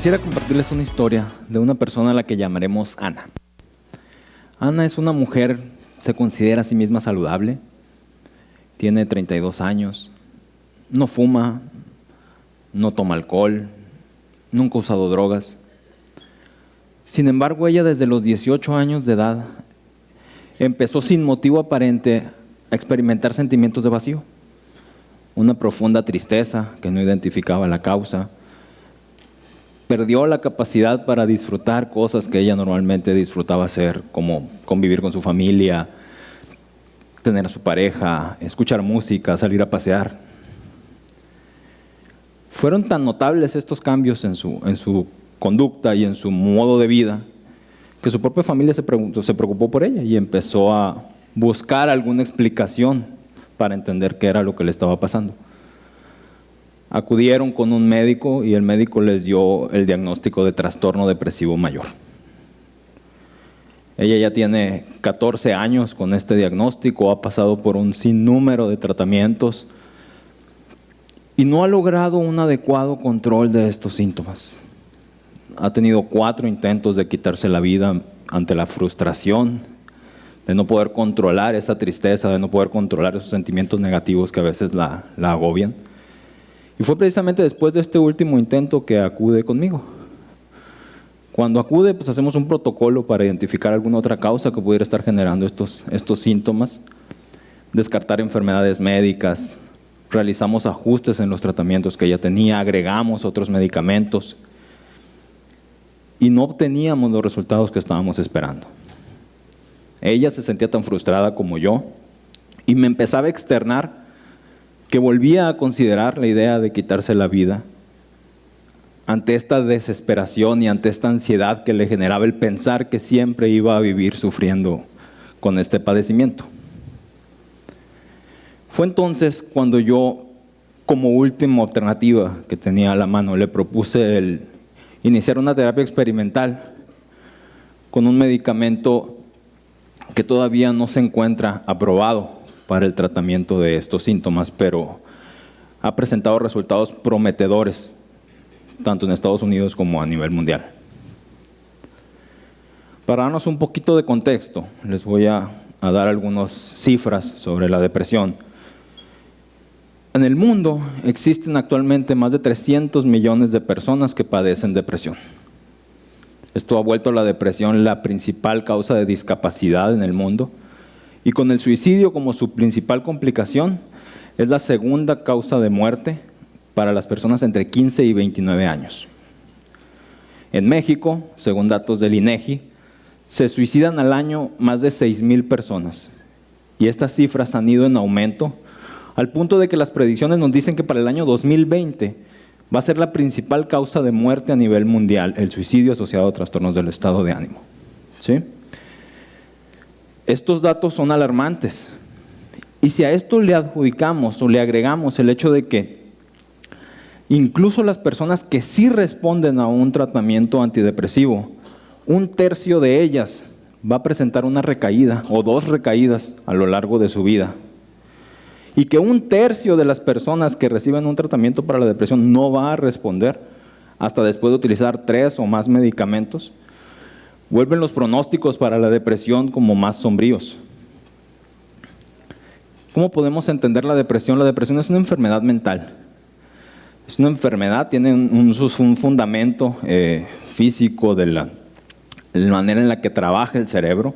Quisiera compartirles una historia de una persona a la que llamaremos Ana. Ana es una mujer, se considera a sí misma saludable, tiene 32 años, no fuma, no toma alcohol, nunca ha usado drogas. Sin embargo, ella desde los 18 años de edad empezó sin motivo aparente a experimentar sentimientos de vacío, una profunda tristeza que no identificaba la causa. Perdió la capacidad para disfrutar cosas que ella normalmente disfrutaba hacer, como convivir con su familia, tener a su pareja, escuchar música, salir a pasear. Fueron tan notables estos cambios en su conducta y en su modo de vida que su propia familia se preocupó por ella y empezó a buscar alguna explicación para entender qué era lo que le estaba pasando. Acudieron con un médico y el médico les dio el diagnóstico de trastorno depresivo mayor. Ella ya tiene 14 años con este diagnóstico, ha pasado por un sinnúmero de tratamientos y no ha logrado un adecuado control de estos síntomas. Ha tenido 4 intentos de quitarse la vida ante la frustración, de no poder controlar esa tristeza, de no poder controlar esos sentimientos negativos que a veces la agobian. Y fue precisamente después de este último intento que acude conmigo. Cuando acude, pues hacemos un protocolo para identificar alguna otra causa que pudiera estar generando estos síntomas, descartar enfermedades médicas, realizamos ajustes en los tratamientos que ella tenía, agregamos otros medicamentos y no obteníamos los resultados que estábamos esperando. Ella se sentía tan frustrada como yo y me empezaba a externar que volvía a considerar la idea de quitarse la vida ante esta desesperación y ante esta ansiedad que le generaba el pensar que siempre iba a vivir sufriendo con este padecimiento. Fue entonces cuando yo, como última alternativa que tenía a la mano, le propuse el iniciar una terapia experimental con un medicamento que todavía no se encuentra aprobado para el tratamiento de estos síntomas, pero ha presentado resultados prometedores, tanto en Estados Unidos como a nivel mundial. Para darnos un poquito de contexto, les voy a dar algunas cifras sobre la depresión. En el mundo existen actualmente más de 300 millones de personas que padecen depresión. Esto ha vuelto a la depresión la principal causa de discapacidad en el mundo, y con el suicidio como su principal complicación, es la segunda causa de muerte para las personas entre 15 y 29 años. En México, según datos del INEGI, se suicidan al año más de 6,000 personas. Y estas cifras han ido en aumento, al punto de que las predicciones nos dicen que para el año 2020 va a ser la principal causa de muerte a nivel mundial, el suicidio asociado a trastornos del estado de ánimo. ¿Sí? Estos datos son alarmantes. Y si a esto le adjudicamos o le agregamos el hecho de que incluso las personas que sí responden a un tratamiento antidepresivo, 1/3 de ellas va a presentar una recaída o 2 recaídas a lo largo de su vida. Y que 1/3 de las personas que reciben un tratamiento para la depresión no va a responder hasta después de utilizar 3 o más medicamentos, vuelven los pronósticos para la depresión como más sombríos. ¿Cómo podemos entender la depresión? La depresión es una enfermedad mental. Es una enfermedad, tiene un fundamento físico de la manera en la que trabaja el cerebro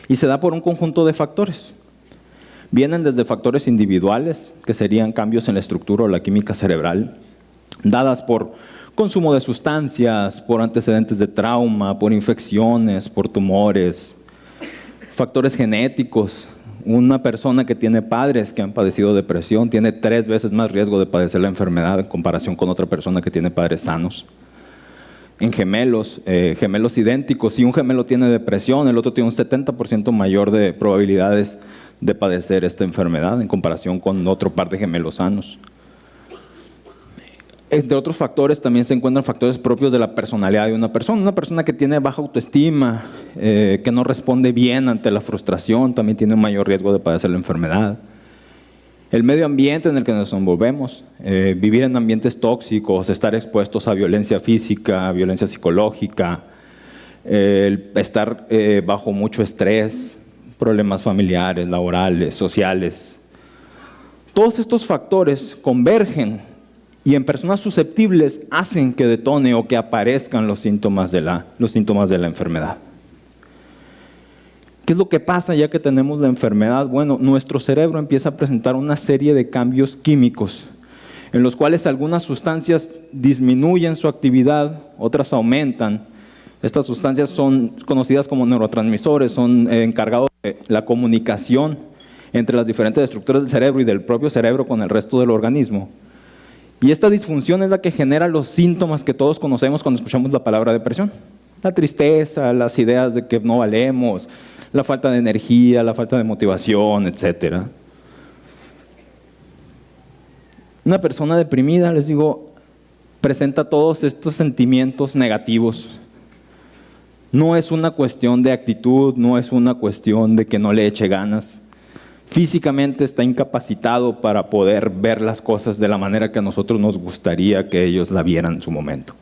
y se da por un conjunto de factores. Vienen desde factores individuales, que serían cambios en la estructura o la química cerebral, dadas por consumo de sustancias, por antecedentes de trauma, por infecciones, por tumores, factores genéticos. Una persona que tiene padres que han padecido depresión tiene 3 veces más riesgo de padecer la enfermedad en comparación con otra persona que tiene padres sanos. En gemelos idénticos, si un gemelo tiene depresión, el otro tiene un 70% mayor de probabilidades de padecer esta enfermedad en comparación con otro par de gemelos sanos. Entre otros factores también se encuentran factores propios de la personalidad de una persona que tiene baja autoestima, que no responde bien ante la frustración, también tiene un mayor riesgo de padecer la enfermedad. el medio ambiente en el que nos envolvemos, vivir en ambientes tóxicos, estar expuestos a violencia física, violencia psicológica, el estar bajo mucho estrés, problemas familiares, laborales, sociales. Todos estos factores convergen y en personas susceptibles hacen que detone o que aparezcan los síntomas de la enfermedad. ¿Qué es lo que pasa ya que tenemos la enfermedad? Bueno, nuestro cerebro empieza a presentar una serie de cambios químicos en los cuales algunas sustancias disminuyen su actividad, otras aumentan. Estas sustancias son conocidas como neurotransmisores, son encargados de la comunicación entre las diferentes estructuras del cerebro y del propio cerebro con el resto del organismo. Y esta disfunción es la que genera los síntomas que todos conocemos cuando escuchamos la palabra depresión. La tristeza, las ideas de que no valemos, la falta de energía, la falta de motivación, etc. Una persona deprimida, les digo, presenta todos estos sentimientos negativos. No es una cuestión de actitud, no es una cuestión de que no le eche ganas. Físicamente está incapacitado para poder ver las cosas de la manera que a nosotros nos gustaría que ellos la vieran en su momento.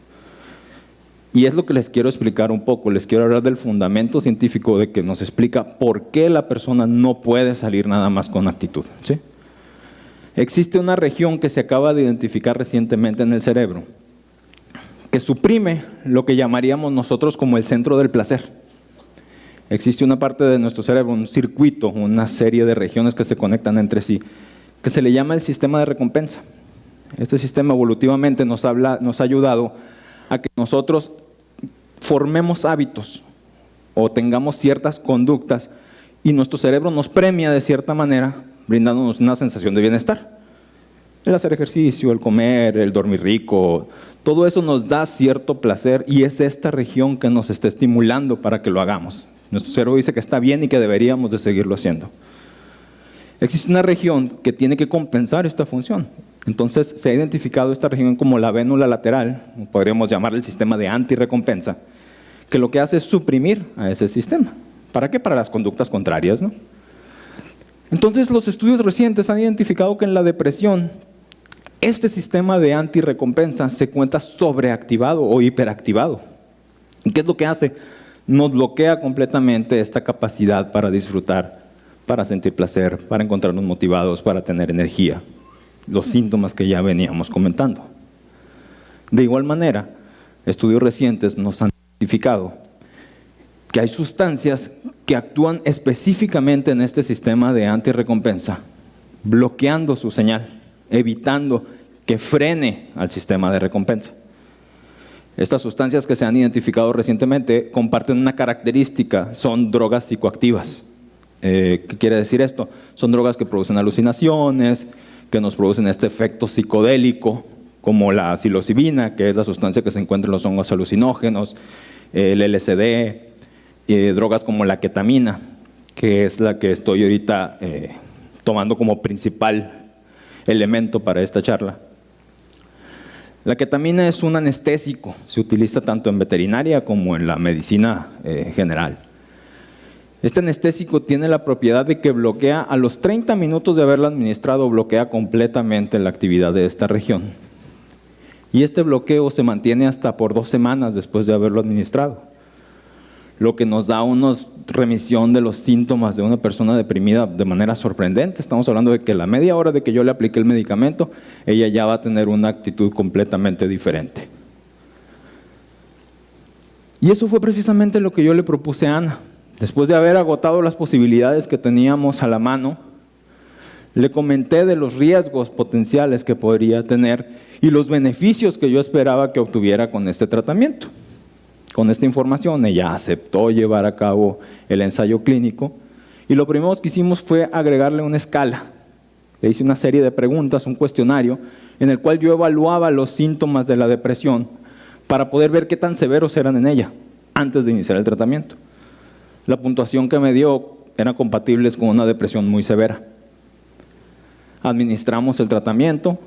Y es lo que les quiero explicar un poco. Les quiero hablar del fundamento científico de que nos explica por qué la persona no puede salir nada más con actitud, ¿sí? Existe una región que se acaba de identificar recientemente en el cerebro que suprime lo que llamaríamos nosotros como el centro del placer. Existe una parte de nuestro cerebro, un circuito, una serie de regiones que se conectan entre sí, que se le llama el sistema de recompensa. Este sistema evolutivamente nos ha ayudado a que nosotros formemos hábitos o tengamos ciertas conductas y nuestro cerebro nos premia de cierta manera, brindándonos una sensación de bienestar. El hacer ejercicio, el comer, el dormir rico, todo eso nos da cierto placer y es esta región que nos está estimulando para que lo hagamos. Nuestro cerebro dice que está bien y que deberíamos de seguirlo haciendo. Existe una región que tiene que compensar esta función. Entonces se ha identificado esta región como la vénula lateral, podríamos llamarle el sistema de antirrecompensa, que lo que hace es suprimir a ese sistema. ¿Para qué? Para las conductas contrarias, ¿no? Entonces los estudios recientes han identificado que en la depresión este sistema de antirrecompensa se encuentra sobreactivado o hiperactivado. ¿Y qué es lo que hace? Nos bloquea completamente esta capacidad para disfrutar, para sentir placer, para encontrarnos motivados, para tener energía. Los síntomas que ya veníamos comentando. De igual manera, estudios recientes nos han identificado que hay sustancias que actúan específicamente en este sistema de antirrecompensa, bloqueando su señal, evitando que frene al sistema de recompensa. Estas sustancias que se han identificado recientemente comparten una característica, son drogas psicoactivas. ¿Qué quiere decir esto? Son drogas que producen alucinaciones, que nos producen este efecto psicodélico, como la psilocibina, que es la sustancia que se encuentra en los hongos alucinógenos, el LSD, drogas como la ketamina, que es la que estoy ahorita tomando como principal elemento para esta charla. La ketamina es un anestésico, se utiliza tanto en veterinaria como en la medicina general. Este anestésico tiene la propiedad de que bloquea, a los 30 minutos de haberlo administrado, bloquea completamente la actividad de esta región. Y este bloqueo se mantiene hasta por 2 semanas después de haberlo administrado, lo que nos da una remisión de los síntomas de una persona deprimida de manera sorprendente. Estamos hablando de que la media hora de que yo le apliqué el medicamento, ella ya va a tener una actitud completamente diferente. Y eso fue precisamente lo que yo le propuse a Ana. Después de haber agotado las posibilidades que teníamos a la mano, le comenté de los riesgos potenciales que podría tener y los beneficios que yo esperaba que obtuviera con este tratamiento. Con esta información ella aceptó llevar a cabo el ensayo clínico y lo primero que hicimos fue agregarle una escala. Le hice una serie de preguntas, un cuestionario en el cual yo evaluaba los síntomas de la depresión para poder ver qué tan severos eran en ella antes de iniciar el tratamiento. La puntuación que me dio eran compatibles con una depresión muy severa. Administramos el tratamiento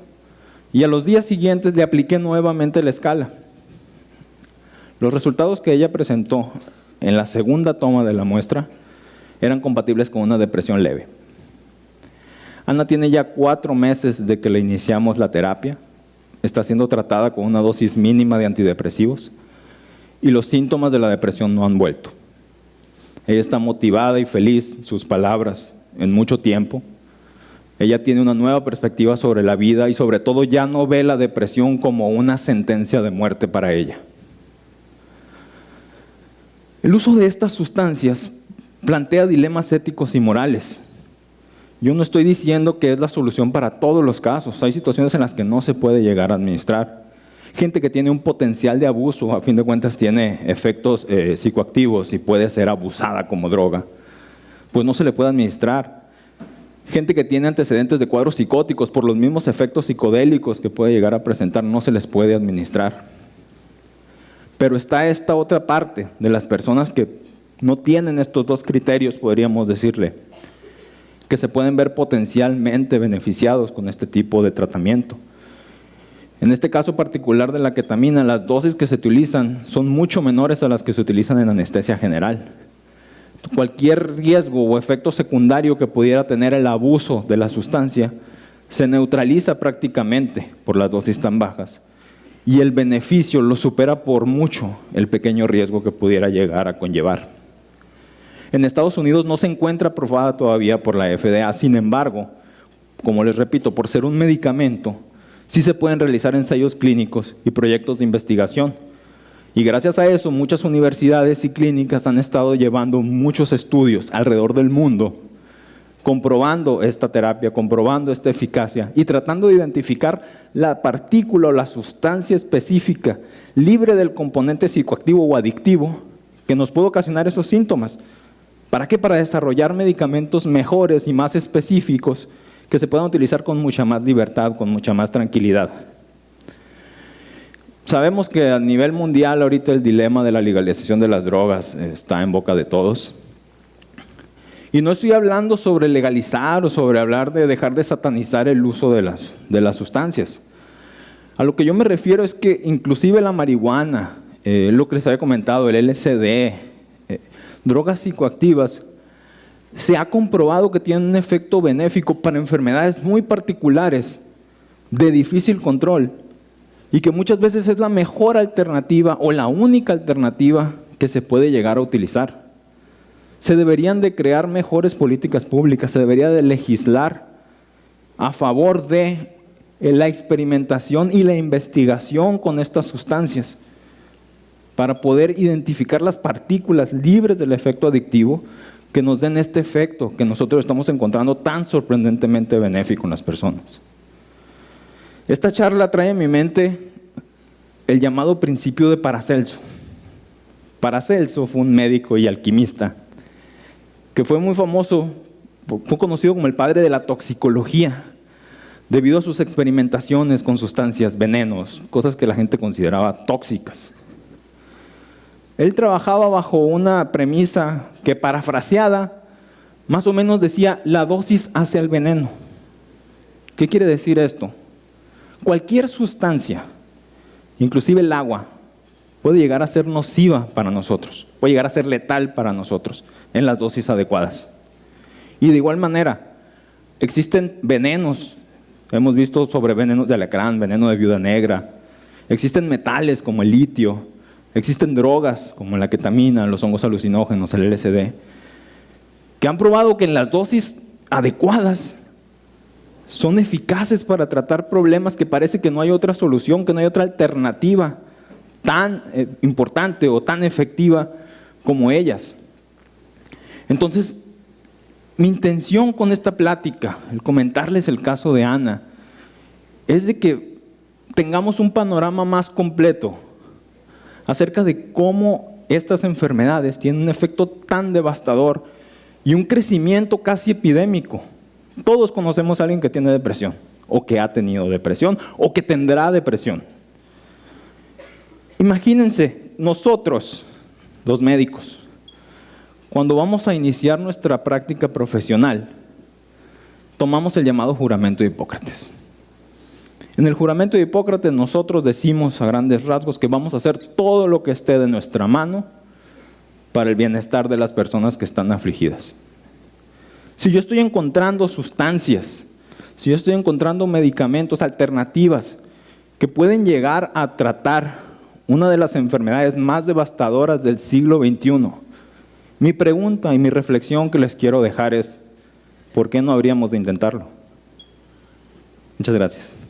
y a los días siguientes le apliqué nuevamente la escala. Los resultados que ella presentó en la segunda toma de la muestra eran compatibles con una depresión leve. Ana tiene ya 4 meses de que le iniciamos la terapia. Está siendo tratada con una dosis mínima de antidepresivos y los síntomas de la depresión no han vuelto. Ella está motivada y feliz, sus palabras, en mucho tiempo. Ella tiene una nueva perspectiva sobre la vida y sobre todo ya no ve la depresión como una sentencia de muerte para ella. El uso de estas sustancias plantea dilemas éticos y morales. Yo no estoy diciendo que es la solución para todos los casos. Hay situaciones en las que no se puede llegar a administrar. Gente que tiene un potencial de abuso, a fin de cuentas tiene efectos psicoactivos y puede ser abusada como droga, pues no se le puede administrar. Gente que tiene antecedentes de cuadros psicóticos por los mismos efectos psicodélicos que puede llegar a presentar, no se les puede administrar. Pero está esta otra parte de las personas que no tienen estos dos criterios, podríamos decirle, que se pueden ver potencialmente beneficiados con este tipo de tratamiento. En este caso particular de la ketamina, las dosis que se utilizan son mucho menores a las que se utilizan en anestesia general. Cualquier riesgo o efecto secundario que pudiera tener el abuso de la sustancia se neutraliza prácticamente por las dosis tan bajas y el beneficio lo supera por mucho el pequeño riesgo que pudiera llegar a conllevar. En Estados Unidos no se encuentra aprobada todavía por la FDA, sin embargo, como les repito, por ser un medicamento, sí se pueden realizar ensayos clínicos y proyectos de investigación. Y gracias a eso, muchas universidades y clínicas han estado llevando muchos estudios alrededor del mundo, comprobando esta terapia, comprobando esta eficacia y tratando de identificar la partícula o la sustancia específica libre del componente psicoactivo o adictivo que nos puede ocasionar esos síntomas. ¿Para qué? Para desarrollar medicamentos mejores y más específicos que se puedan utilizar con mucha más libertad, con mucha más tranquilidad. Sabemos que a nivel mundial ahorita el dilema de la legalización de las drogas está en boca de todos. Y no estoy hablando sobre legalizar o sobre hablar de dejar de satanizar el uso de las sustancias. A lo que yo me refiero es que inclusive la marihuana, lo que les había comentado, el LSD, drogas psicoactivas, se ha comprobado que tienen un efecto benéfico para enfermedades muy particulares, de difícil control, y que muchas veces es la mejor alternativa o la única alternativa que se puede llegar a utilizar. Se deberían de crear mejores políticas públicas, se debería de legislar a favor de la experimentación y la investigación con estas sustancias para poder identificar las partículas libres del efecto adictivo que nos den este efecto que nosotros estamos encontrando tan sorprendentemente benéfico en las personas. Esta charla trae en mi mente el llamado principio de Paracelso. Paracelso fue un médico y alquimista que fue muy famoso, fue conocido como el padre de la toxicología, debido a sus experimentaciones con sustancias, venenos, cosas que la gente consideraba tóxicas. Él trabajaba bajo una premisa que, parafraseada, más o menos decía: la dosis hace el veneno. ¿Qué quiere decir esto? Cualquier sustancia, inclusive el agua, puede llegar a ser nociva para nosotros, puede llegar a ser letal para nosotros en las dosis adecuadas. Y de igual manera, existen venenos, hemos visto sobre venenos de alacrán, veneno de viuda negra, existen metales como el litio, existen drogas como la ketamina, los hongos alucinógenos, el LSD, que han probado que en las dosis adecuadas son eficaces para tratar problemas que parece que no hay otra solución, que no hay otra alternativa tan importante o tan efectiva como ellas. Entonces, mi intención con esta plática, el comentarles el caso de Ana, es de que tengamos un panorama más completo acerca de cómo estas enfermedades tienen un efecto tan devastador y un crecimiento casi epidémico. Todos conocemos a alguien que tiene depresión, o que ha tenido depresión, o que tendrá depresión. Imagínense, nosotros, los médicos, cuando vamos a iniciar nuestra práctica profesional, tomamos el llamado juramento de Hipócrates. En el juramento de Hipócrates nosotros decimos a grandes rasgos que vamos a hacer todo lo que esté de nuestra mano para el bienestar de las personas que están afligidas. Si yo estoy encontrando sustancias si yo estoy encontrando medicamentos, alternativas que pueden llegar a tratar una de las enfermedades más devastadoras del siglo XXI, mi pregunta y mi reflexión que les quiero dejar es, ¿por qué no habríamos de intentarlo? Muchas gracias.